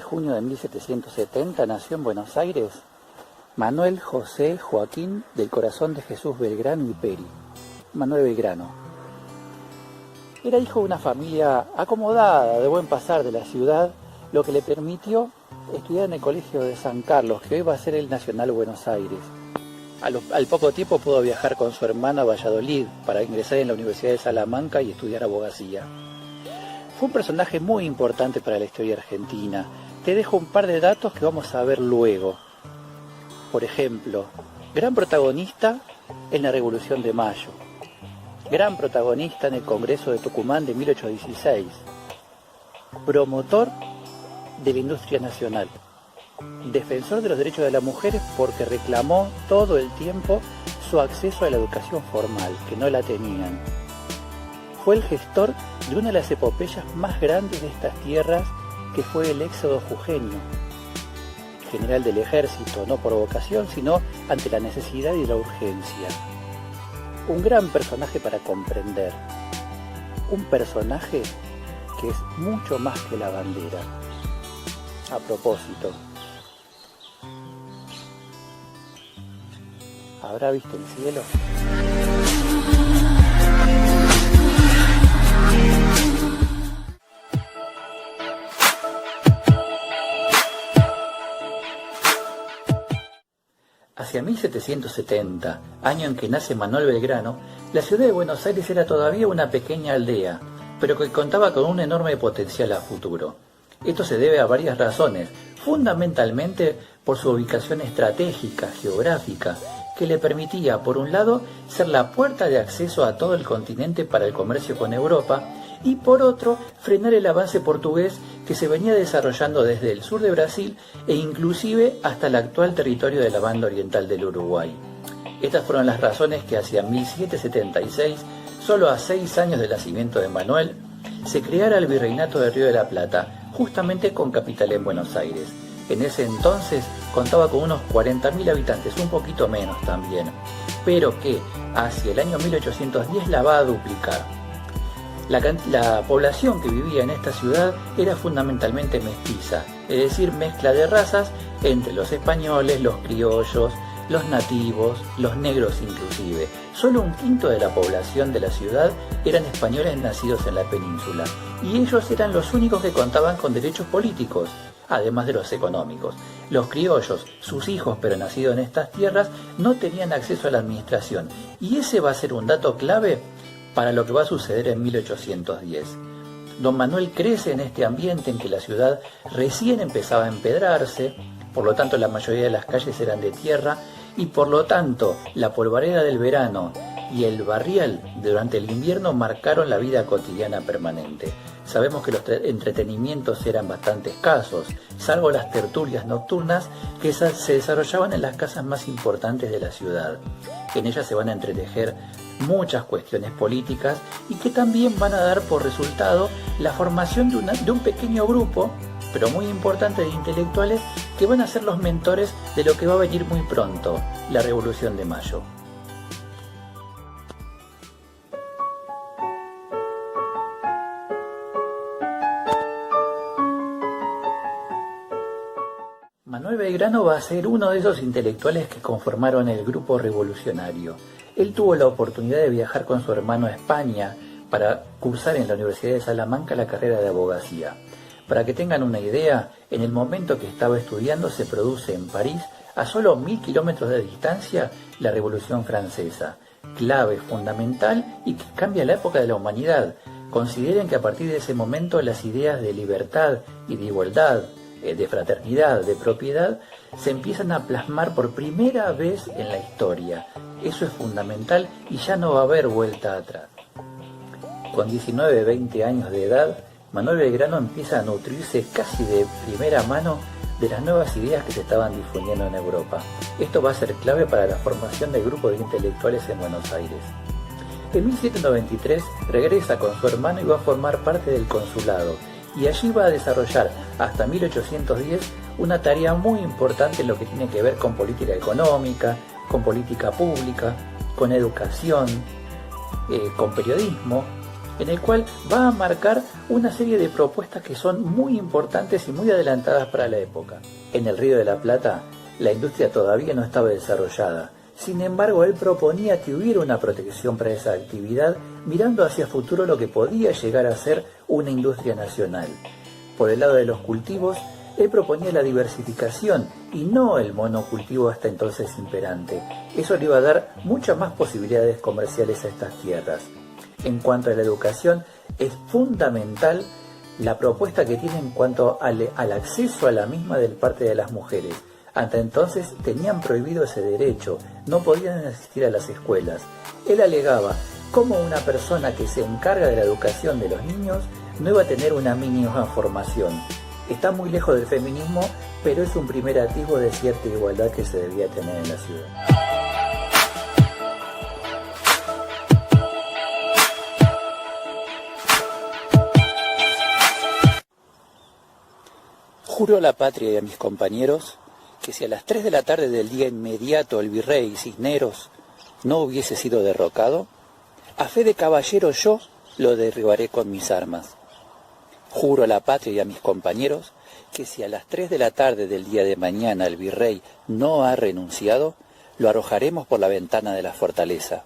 junio de 1770 nació en Buenos Aires Manuel José Joaquín del Corazón de Jesús Belgrano y Peri, Manuel Belgrano. Era hijo de una familia acomodada, de buen pasar de la ciudad, lo que le permitió estudiar en el Colegio de San Carlos, que hoy va a ser el Nacional Buenos Aires. Al poco tiempo pudo viajar con su hermana a Valladolid para ingresar en la Universidad de Salamanca y estudiar abogacía. Fue un personaje muy importante para la historia argentina. Te dejo un par de datos que vamos a ver luego. Por ejemplo, gran protagonista en la Revolución de Mayo, gran protagonista en el Congreso de Tucumán de 1816, promotor de la industria nacional, defensor de los derechos de las mujeres porque reclamó todo el tiempo su acceso a la educación formal, que no la tenían. Fue el gestor de una de las epopeyas más grandes de estas tierras, que fue el éxodo jujeño. General del ejército, no por vocación, sino ante la necesidad y la urgencia. Un gran personaje para comprender. Un personaje que es mucho más que la bandera. A propósito, ¿habrá visto el cielo? Hacia 1770, año en que nace Manuel Belgrano, la ciudad de Buenos Aires era todavía una pequeña aldea, pero que contaba con un enorme potencial a futuro. Esto se debe a varias razones, fundamentalmente por su ubicación estratégica, geográfica, que le permitía, por un lado, ser la puerta de acceso a todo el continente para el comercio con Europa, y por otro, frenar el avance portugués que se venía desarrollando desde el sur de Brasil e inclusive hasta el actual territorio de la banda oriental del Uruguay. Estas fueron las razones que hacia 1776, solo a 6 años del nacimiento de Manuel, se creara el Virreinato del Río de la Plata, justamente con capital en Buenos Aires. En ese entonces contaba con unos 40.000 habitantes, un poquito menos también, pero que hacia el año 1810 la va a duplicar. La población que vivía en esta ciudad era fundamentalmente mestiza, es decir, mezcla de razas entre los españoles, los criollos, los nativos, los negros inclusive. Solo 1/5 de la población de la ciudad eran españoles nacidos en la península, y ellos eran los únicos que contaban con derechos políticos, además de los económicos. Los criollos, sus hijos pero nacidos en estas tierras, no tenían acceso a la administración, y ese va a ser un dato clave para lo que va a suceder en 1810. Don Manuel crece en este ambiente en que la ciudad recién empezaba a empedrarse, por lo tanto la mayoría de las calles eran de tierra, y por lo tanto la polvareda del verano y el barrial durante el invierno marcaron la vida cotidiana permanente. Sabemos que los entretenimientos eran bastante escasos, salvo las tertulias nocturnas que se desarrollaban en las casas más importantes de la ciudad. En ellas se van a entretejer muchas cuestiones políticas y que también van a dar por resultado la formación de un pequeño grupo, pero muy importante, de intelectuales que van a ser los mentores de lo que va a venir muy pronto, la Revolución de Mayo. Manuel Belgrano va a ser uno de esos intelectuales que conformaron el grupo revolucionario. Él tuvo la oportunidad de viajar con su hermano a España para cursar en la Universidad de Salamanca la carrera de abogacía. Para que tengan una idea, en el momento que estaba estudiando se produce en París, a solo 1000 kilómetros de distancia, la Revolución Francesa, clave, fundamental y que cambia la época de la humanidad. Consideren que a partir de ese momento las ideas de libertad y de igualdad, de fraternidad, de propiedad, se empiezan a plasmar por primera vez en la historia. Eso es fundamental y ya no va a haber vuelta atrás. Con 19-20 años de edad, Manuel Belgrano empieza a nutrirse casi de primera mano de las nuevas ideas que se estaban difundiendo en Europa. Esto va a ser clave para la formación del grupo de intelectuales en Buenos Aires. En 1793 regresa con su hermano y va a formar parte del consulado, y allí va a desarrollar hasta 1810 una tarea muy importante en lo que tiene que ver con política económica, con política pública, con educación, con periodismo, en el cual va a marcar una serie de propuestas que son muy importantes y muy adelantadas para la época. En el Río de la Plata, la industria todavía no estaba desarrollada. Sin embargo, él proponía que hubiera una protección para esa actividad, mirando hacia futuro lo que podía llegar a ser una industria nacional. Por el lado de los cultivos, él proponía la diversificación y no el monocultivo hasta entonces imperante. Eso le iba a dar muchas más posibilidades comerciales a estas tierras. En cuanto a la educación, es fundamental la propuesta que tiene en cuanto al acceso a la misma de parte de las mujeres. Hasta entonces tenían prohibido ese derecho, no podían asistir a las escuelas. Él alegaba cómo una persona que se encarga de la educación de los niños no iba a tener una mínima formación. Está muy lejos del feminismo, pero es un primer atisbo de cierta igualdad que se debía tener en la ciudad. Juro a la patria y a mis compañeros que si a las 3 de la tarde del día inmediato el virrey Cisneros no hubiese sido derrocado, a fe de caballero yo lo derribaré con mis armas. Juro a la patria y a mis compañeros que si a las 3 de la tarde del día de mañana el virrey no ha renunciado, lo arrojaremos por la ventana de la fortaleza.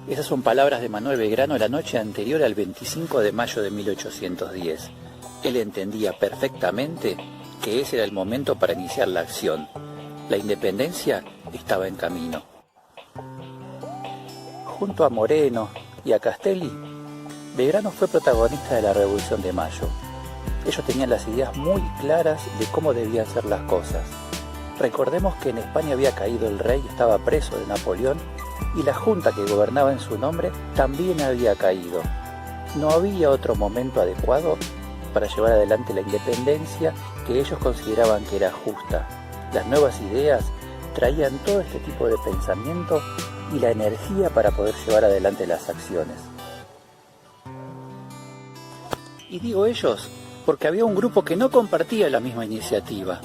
Esas son palabras de Manuel Belgrano la noche anterior al 25 de mayo de 1810. Él entendía perfectamente que ese era el momento para iniciar la acción. La independencia estaba en camino. Junto a Moreno y a Castelli, Belgrano fue protagonista de la Revolución de Mayo. Ellos tenían las ideas muy claras de cómo debían ser las cosas. Recordemos que en España había caído el rey, estaba preso de Napoleón, y la junta que gobernaba en su nombre también había caído. No había otro momento adecuado para llevar adelante la independencia que ellos consideraban que era justa. Las nuevas ideas traían todo este tipo de pensamiento y la energía para poder llevar adelante las acciones. Y digo ellos porque había un grupo que no compartía la misma iniciativa.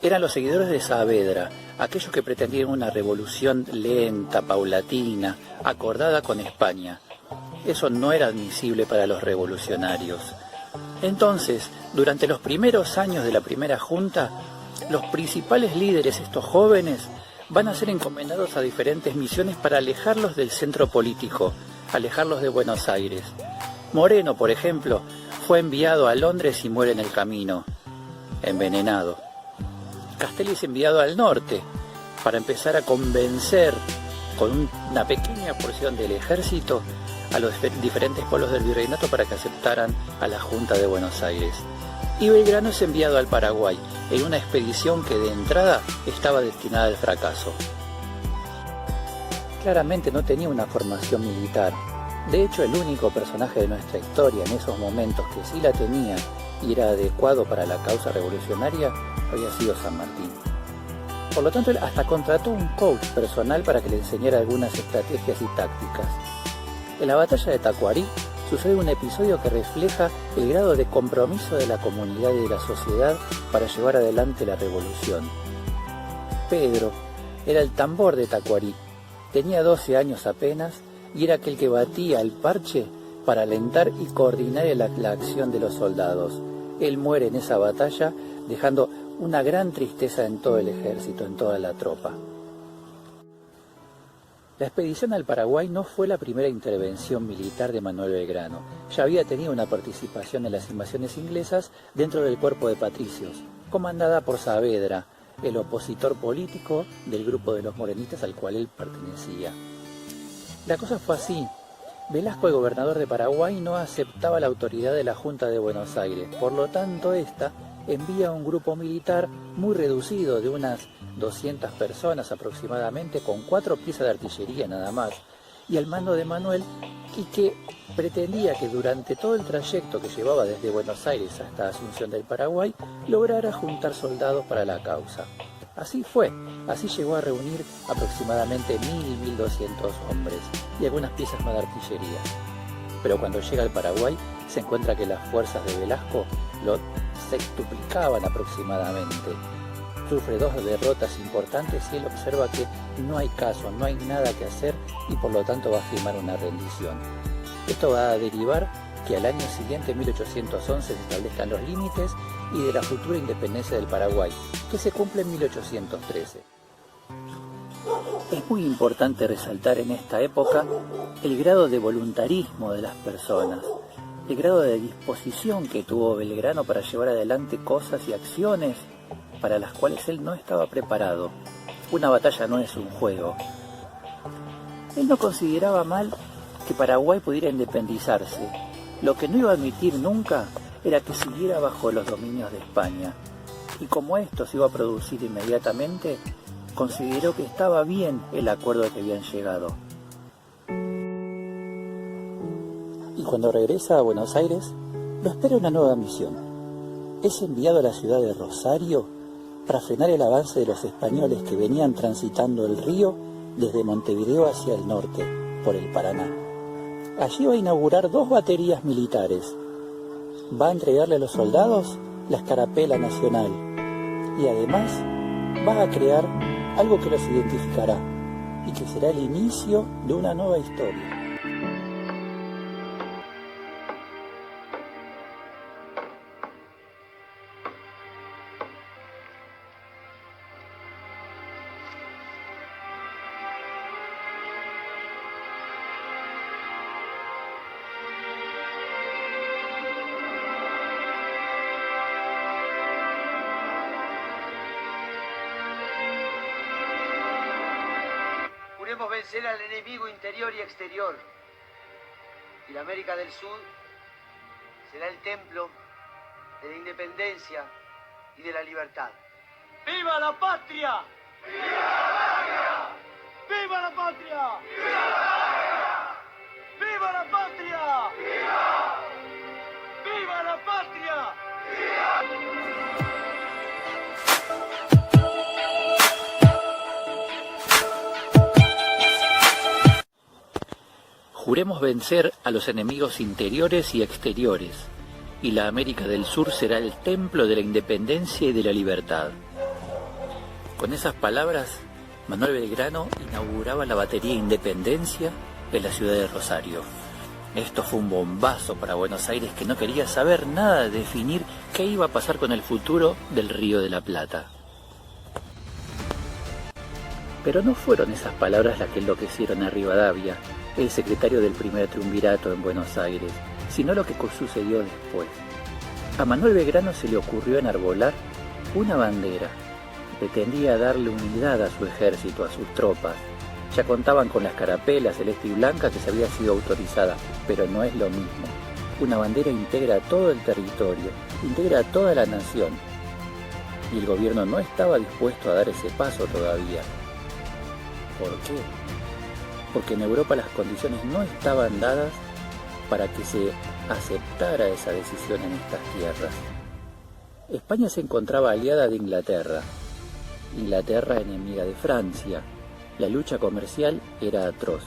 Eran los seguidores de Saavedra, aquellos que pretendían una revolución lenta, paulatina, acordada con España. Eso no era admisible para los revolucionarios. Entonces, durante los primeros años de la primera junta, los principales líderes, estos jóvenes, van a ser encomendados a diferentes misiones para alejarlos del centro político, alejarlos de Buenos Aires. Moreno, por ejemplo, fue enviado a Londres y muere en el camino, envenenado. Castelli es enviado al norte para empezar a convencer con una pequeña porción del ejército a los diferentes pueblos del virreinato para que aceptaran a la Junta de Buenos Aires. Y Belgrano es enviado al Paraguay en una expedición que de entrada estaba destinada al fracaso. Claramente no tenía una formación militar. De hecho, el único personaje de nuestra historia en esos momentos que sí la tenía y era adecuado para la causa revolucionaria había sido San Martín. Por lo tanto, él hasta contrató un coach personal para que le enseñara algunas estrategias y tácticas. En la batalla de Tacuarí sucede un episodio que refleja el grado de compromiso de la comunidad y de la sociedad para llevar adelante la revolución. Pedro era el tambor de Tacuarí, tenía 12 años apenas y era aquel que batía el parche para alentar y coordinar la acción de los soldados. Él muere en esa batalla dejando una gran tristeza en todo el ejército, en toda la tropa. La expedición al Paraguay no fue la primera intervención militar de Manuel Belgrano. Ya había tenido una participación en las invasiones inglesas dentro del cuerpo de patricios, comandada por Saavedra, el opositor político del grupo de los morenistas al cual él pertenecía. La cosa fue así. Velasco, el gobernador de Paraguay, no aceptaba la autoridad de la Junta de Buenos Aires. Por lo tanto, esta envía un grupo militar muy reducido de unas 200 personas aproximadamente, con 4 piezas de artillería nada más, y al mando de Manuel, y que pretendía que durante todo el trayecto que llevaba desde Buenos Aires hasta Asunción del Paraguay, lograra juntar soldados para la causa. Así fue, así llegó a reunir aproximadamente 1.200 hombres y algunas piezas más de artillería. Pero cuando llega al Paraguay, se encuentra que las fuerzas de Velasco lo sextuplicaban aproximadamente. Sufre 2 derrotas importantes y él observa que no hay caso, no hay nada que hacer y por lo tanto va a firmar una rendición. Esto va a derivar que al año siguiente, en 1811, se establezcan los límites y de la futura independencia del Paraguay, que se cumple en 1813. Es muy importante resaltar en esta época el grado de voluntarismo de las personas, el grado de disposición que tuvo Belgrano para llevar adelante cosas y acciones para las cuales él no estaba preparado. Una batalla no es un juego. Él no consideraba mal que Paraguay pudiera independizarse. Lo que no iba a admitir nunca era que siguiera bajo los dominios de España. Y como esto se iba a producir inmediatamente, consideró que estaba bien el acuerdo que habían llegado. Y cuando regresa a Buenos Aires, lo espera una nueva misión. Es enviado a la ciudad de Rosario para frenar el avance de los españoles que venían transitando el río desde Montevideo hacia el norte, por el Paraná. Allí va a inaugurar 2 baterías militares. Va a entregarle a los soldados la escarapela nacional y además va a crear algo que los identificará y que será el inicio de una nueva historia. Juremos vencer al enemigo interior y exterior. Y la América del Sur será el templo de la independencia y de la libertad. ¡Viva la patria! ¡Viva la patria! ¡Viva la patria! ¡Viva la patria! ¡Viva la patria! Juremos vencer a los enemigos interiores y exteriores, y la América del Sur será el templo de la independencia y de la libertad. Con esas palabras, Manuel Belgrano inauguraba la batería Independencia en la ciudad de Rosario. Esto fue un bombazo para Buenos Aires, que no quería saber nada de definir qué iba a pasar con el futuro del Río de la Plata. Pero no fueron esas palabras las que enloquecieron a Rivadavia, el secretario del primer triunvirato en Buenos Aires, sino lo que sucedió después. A Manuel Belgrano se le ocurrió enarbolar una bandera. Pretendía darle unidad a su ejército, a sus tropas. Ya contaban con la escarapela celeste y blanca que se había sido autorizada, pero no es lo mismo. Una bandera integra todo el territorio, integra a toda la nación. Y el gobierno no estaba dispuesto a dar ese paso todavía. ¿Por qué? Porque en Europa las condiciones no estaban dadas para que se aceptara esa decisión en estas tierras. España se encontraba aliada de Inglaterra, enemiga de Francia. La lucha comercial era atroz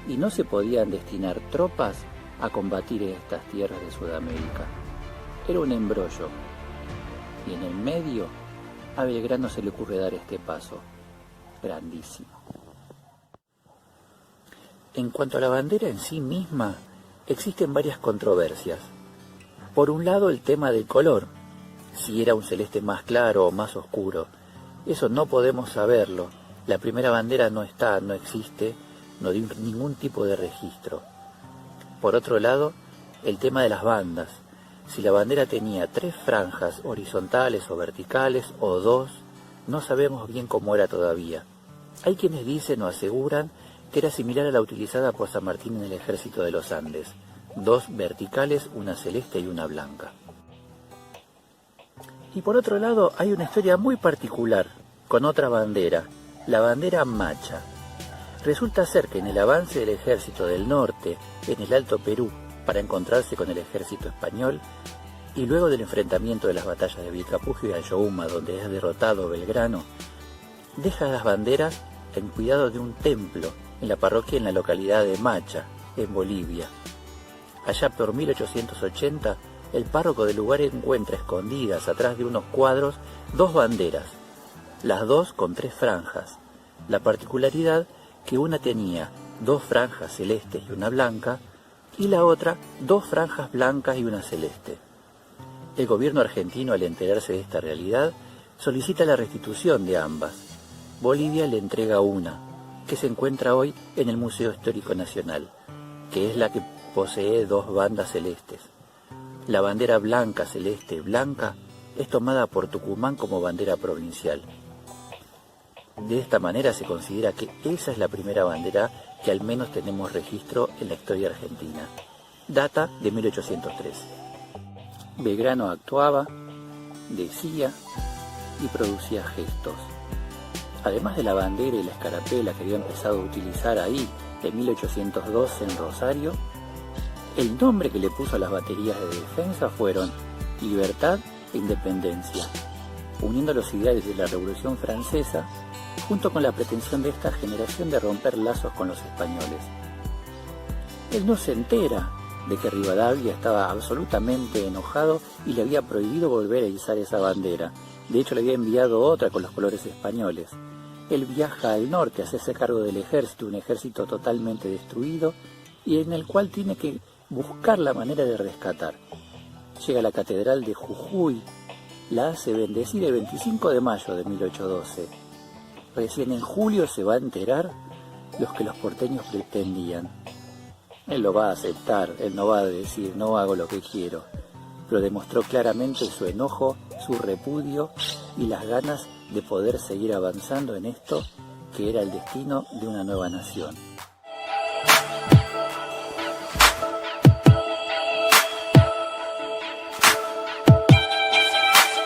y no se podían destinar tropas a combatir en estas tierras de Sudamérica. Era un embrollo y en el medio a Belgrano se le ocurre dar este paso grandísimo. En cuanto a la bandera en sí misma, existen varias controversias. Por un lado, el tema del color, si era un celeste más claro o más oscuro. Eso no podemos saberlo. La primera bandera no existe, no dio ningún tipo de registro. Por otro lado, el tema de las bandas. Si la bandera tenía 3 franjas horizontales o verticales o 2, no sabemos bien cómo era todavía. Hay quienes dicen o aseguran que era similar a la utilizada por San Martín en el ejército de los Andes, 2 verticales, una celeste y una blanca. Y por otro lado hay una historia muy particular, con otra bandera, la bandera macha. Resulta ser que en el avance del ejército del norte, en el Alto Perú, para encontrarse con el ejército español, y luego del enfrentamiento de las batallas de Vilcapugio y Ayohuma, donde es derrotado Belgrano, deja las banderas en cuidado de un templo, en la parroquia en la localidad de Macha, en Bolivia. Allá por 1880, el párroco del lugar encuentra escondidas atrás de unos cuadros 2 banderas, las 2 con 3 franjas. La particularidad que una tenía 2 franjas celestes y una blanca, y la otra 2 franjas blancas y una celeste. El gobierno argentino, al enterarse de esta realidad, solicita la restitución de ambas. Bolivia le entrega una, que se encuentra hoy en el Museo Histórico Nacional, que es la que posee 2 bandas celestes. La bandera blanca, celeste, blanca es tomada por Tucumán como bandera provincial. De esta manera se considera que esa es la primera bandera que al menos tenemos registro en la historia argentina. Data de 1803. Belgrano actuaba, decía y producía gestos. Además de la bandera y la escarapela que había empezado a utilizar ahí en 1812 en Rosario, el nombre que le puso a las baterías de defensa fueron Libertad e Independencia, uniendo los ideales de la Revolución Francesa junto con la pretensión de esta generación de romper lazos con los españoles. Él no se entera de que Rivadavia estaba absolutamente enojado y le había prohibido volver a izar esa bandera. De hecho, le había enviado otra con los colores españoles. Él viaja al norte a hacerse cargo del ejército, un ejército totalmente destruido y en el cual tiene que buscar la manera de rescatar. Llega a la catedral de Jujuy, la hace bendecir el 25 de mayo de 1812. Recién en julio se va a enterar los que los porteños pretendían. Él lo va a aceptar, él no va a decir no hago lo que quiero, pero demostró claramente su enojo, su repudio y las ganas de poder seguir avanzando en esto que era el destino de una nueva nación.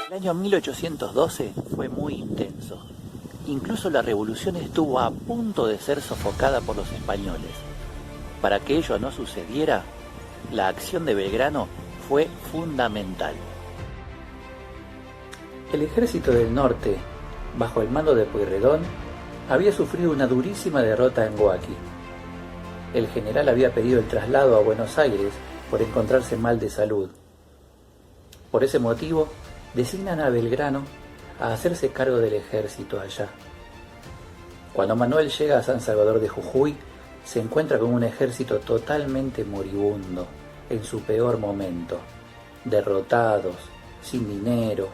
El año 1812 fue muy intenso. Incluso la revolución estuvo a punto de ser sofocada por los españoles. Para que ello no sucediera, la acción de Belgrano fue fundamental. El ejército del norte, bajo el mando de Pueyrredón, había sufrido una durísima derrota en Huaki. El general había pedido el traslado a Buenos Aires por encontrarse mal de salud. Por ese motivo, designan a Belgrano a hacerse cargo del ejército allá. Cuando Manuel llega a San Salvador de Jujuy, se encuentra con un ejército totalmente moribundo, en su peor momento, derrotados, sin dinero.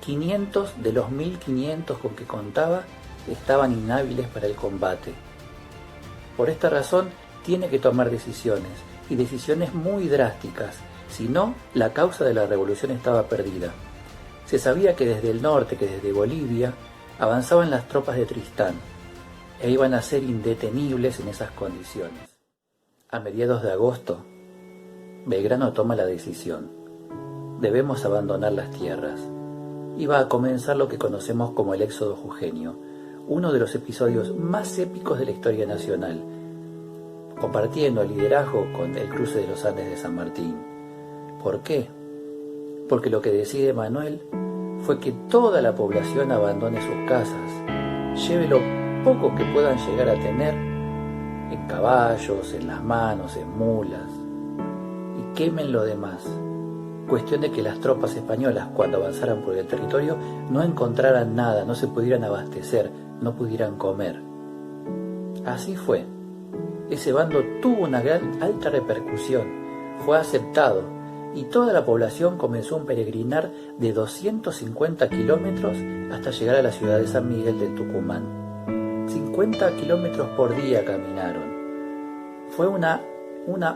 500 de los 1500 con que contaba estaban inhábiles para el combate. Por esta razón, tiene que tomar decisiones, y decisiones muy drásticas, si no, la causa de la revolución estaba perdida. Se sabía que desde el norte, que desde Bolivia, avanzaban las tropas de Tristán, e iban a ser indetenibles en esas condiciones. A mediados de agosto, Belgrano toma la decisión. Debemos abandonar las tierras. Iba a comenzar lo que conocemos como el éxodo jujeño, uno de los episodios más épicos de la historia nacional, compartiendo el liderazgo con el cruce de los Andes de San Martín. ¿Por qué? Porque lo que decide Manuel fue que toda la población abandone sus casas, lleve lo poco que puedan llegar a tener en caballos, en las manos, en mulas, y quemen lo demás. Cuestión de que las tropas españolas, cuando avanzaran por el territorio, no encontraran nada, no se pudieran abastecer, no pudieran comer. Así fue. Ese bando tuvo una gran alta repercusión, fue aceptado, y toda la población comenzó un peregrinar de 250 kilómetros hasta llegar a la ciudad de San Miguel de Tucumán. 50 kilómetros por día caminaron. Fue una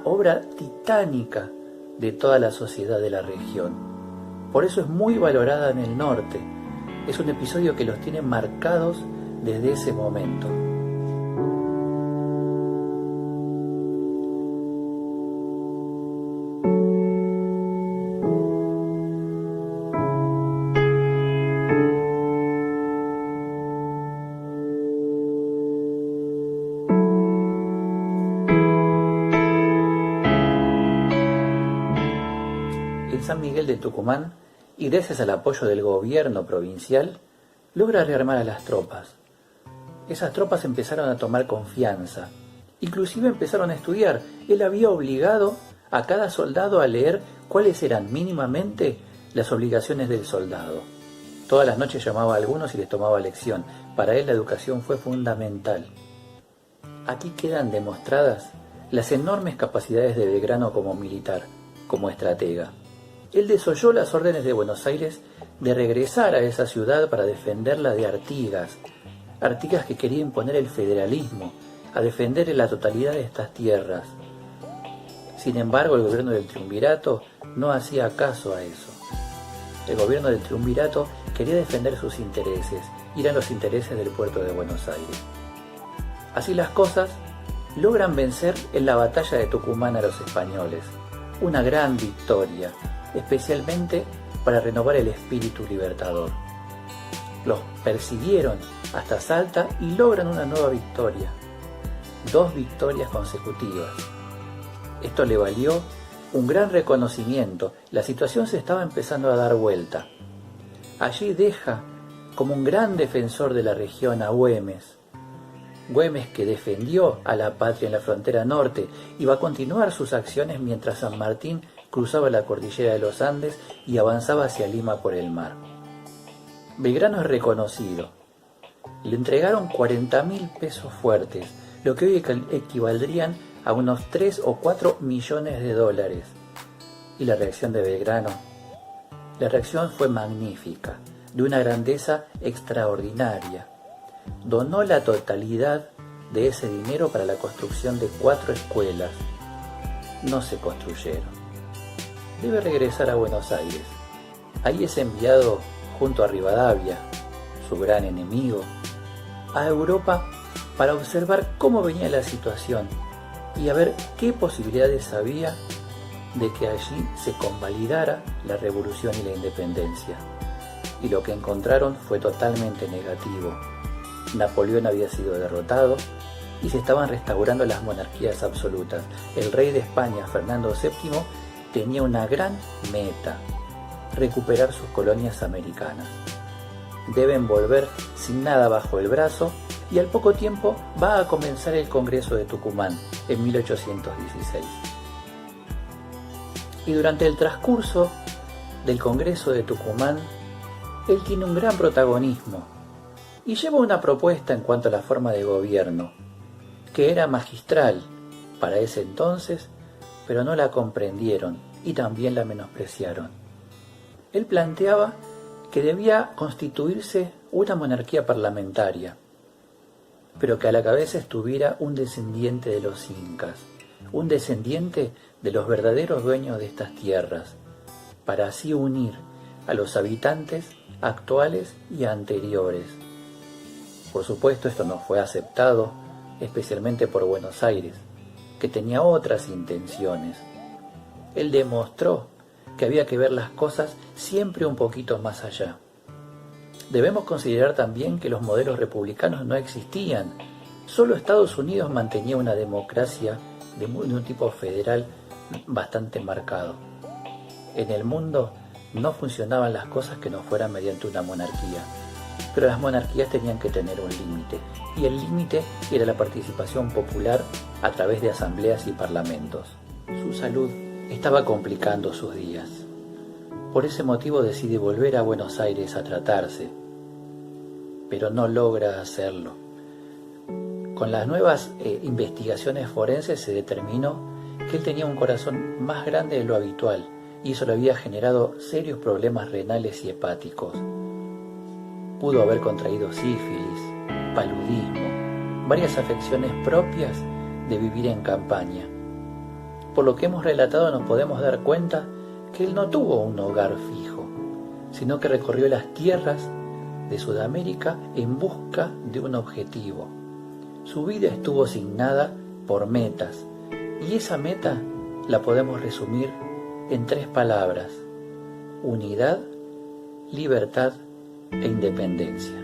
obra titánica de toda la sociedad de la región. Por eso es muy valorada en el norte. Es un episodio que los tiene marcados desde ese momento. San Miguel de Tucumán, y gracias al apoyo del gobierno provincial, logra rearmar a las tropas. Esas tropas empezaron a tomar confianza, inclusive empezaron a estudiar. Él había obligado a cada soldado a leer cuáles eran mínimamente las obligaciones del soldado. Todas las noches llamaba a algunos y les tomaba lección. Para él la educación fue fundamental. Aquí quedan demostradas las enormes capacidades de Belgrano como militar, como estratega. Él desoyó las órdenes de Buenos Aires de regresar a esa ciudad para defenderla de Artigas que quería imponer el federalismo, a defender la totalidad de estas tierras. Sin embargo, el gobierno del triunvirato no hacía caso a eso. El gobierno del triunvirato quería defender sus intereses, y eran los intereses del puerto de Buenos Aires. Así las cosas, logran vencer en la batalla de Tucumán a los españoles, una gran victoria, especialmente para renovar el espíritu libertador. Los persiguieron hasta Salta y logran una nueva victoria, 2 victorias consecutivas. Esto le valió un gran reconocimiento. La situación se estaba empezando a dar vuelta. Allí deja como un gran defensor de la región a Güemes. Güemes, que defendió a la patria en la frontera norte, y va a continuar sus acciones mientras San Martín cruzaba la cordillera de los Andes y avanzaba hacia Lima por el mar. Belgrano es reconocido. Le entregaron 40.000 pesos fuertes, lo que hoy equivaldrían a unos 3 o 4 millones de dólares. Y la reacción de Belgrano, la reacción fue magnífica, de una grandeza extraordinaria. Donó la totalidad de ese dinero para la construcción de 4 escuelas. No se construyeron. Debe regresar a Buenos Aires. Ahí es enviado junto a Rivadavia, su gran enemigo, a Europa para observar cómo venía la situación y a ver qué posibilidades había de que allí se convalidara la revolución y la independencia. Y lo que encontraron fue totalmente negativo. Napoleón había sido derrotado y se estaban restaurando las monarquías absolutas. El rey de España, Fernando VII, tenía una gran meta: recuperar sus colonias americanas. Deben volver sin nada bajo el brazo, y al poco tiempo va a comenzar el Congreso de Tucumán en 1816. Y durante el transcurso del Congreso de Tucumán, él tiene un gran protagonismo y lleva una propuesta en cuanto a la forma de gobierno, que era magistral para ese entonces, pero no la comprendieron y también la menospreciaron. Él planteaba que debía constituirse una monarquía parlamentaria, pero que a la cabeza estuviera un descendiente de los incas, un descendiente de los verdaderos dueños de estas tierras, para así unir a los habitantes actuales y anteriores. Por supuesto, esto no fue aceptado, especialmente por Buenos Aires, que tenía otras intenciones. Él demostró que había que ver las cosas siempre un poquito más allá. Debemos considerar también que los modelos republicanos no existían. Solo Estados Unidos mantenía una democracia de un tipo federal bastante marcado. En el mundo no funcionaban las cosas que no fueran mediante una monarquía, pero las monarquías tenían que tener un límite, y el límite era la participación popular a través de asambleas y parlamentos. Su salud estaba complicando sus días. Por ese motivo decide volver a Buenos Aires a tratarse, pero no logra hacerlo. Con las nuevas investigaciones forenses se determinó que él tenía un corazón más grande de lo habitual, y eso le había generado serios problemas renales y hepáticos. Pudo haber contraído sífilis, paludismo, varias afecciones propias de vivir en campaña. Por lo que hemos relatado nos podemos dar cuenta que él no tuvo un hogar fijo, sino que recorrió las tierras de Sudamérica en busca de un objetivo. Su vida estuvo asignada por metas, y esa meta la podemos resumir en 3 palabras: unidad, libertad e independencia.